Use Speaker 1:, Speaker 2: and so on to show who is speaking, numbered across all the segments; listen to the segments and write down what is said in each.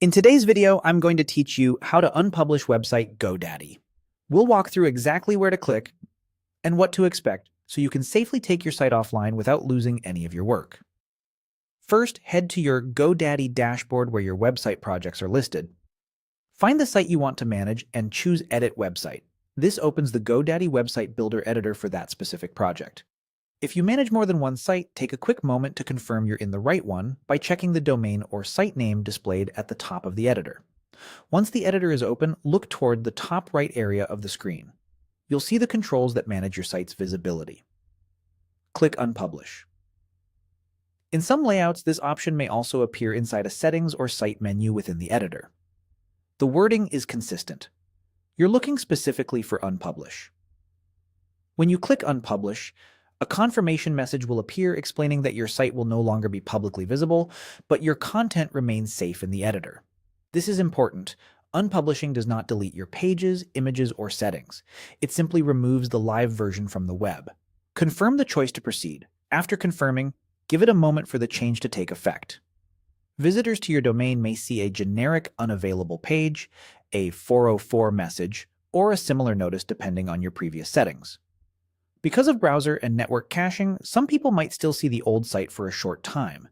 Speaker 1: In today's video, I'm going to teach you how to unpublish website GoDaddy. We'll walk through exactly where to click and what to expect so you can safely take your site offline without losing any of your work. First, head to your GoDaddy dashboard where your website projects are listed. Find the site you want to manage and choose Edit Website. This opens the GoDaddy website builder editor for that specific project. If you manage more than one site, take a quick moment to confirm you're in the right one by checking the domain or site name displayed at the top of the editor. Once the editor is open, look toward the top right area of the screen. You'll see the controls that manage your site's visibility. Click Unpublish. In some layouts, this option may also appear inside a settings or site menu within the editor. The wording is consistent. You're looking specifically for Unpublish. When you click Unpublish, a confirmation message will appear explaining that your site will no longer be publicly visible, but your content remains safe in the editor. This is important. Unpublishing does not delete your pages, images, or settings. It simply removes the live version from the web. Confirm the choice to proceed. After confirming, give it a moment for the change to take effect. Visitors to your domain may see a generic unavailable page, a 404 message, or a similar notice depending on your previous settings. Because of browser and network caching, some people might still see the old site for a short time.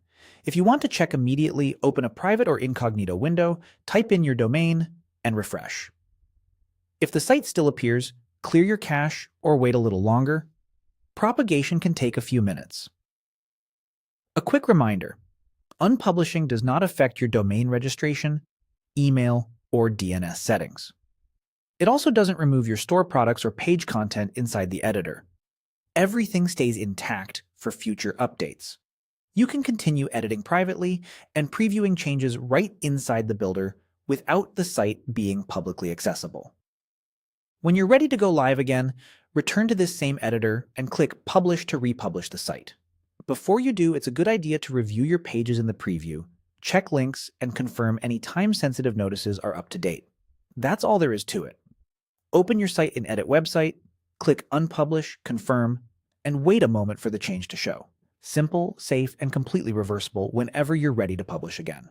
Speaker 1: If you want to check immediately, open a private or incognito window, type in your domain, and refresh. If the site still appears, clear your cache or wait a little longer. Propagation can take a few minutes. A quick reminder: unpublishing does not affect your domain registration, email, or DNS settings. It also doesn't remove your store products or page content inside the editor. Everything stays intact for future updates. You can continue editing privately and previewing changes right inside the builder without the site being publicly accessible. When you're ready to go live again, return to this same editor and click Publish to republish the site. Before you do, it's a good idea to review your pages in the preview, check links, and confirm any time-sensitive notices are up to date. That's all there is to it. Open your site in Edit Website, click Unpublish, Confirm, and wait a moment for the change to show. Simple, safe, and completely reversible whenever you're ready to publish again.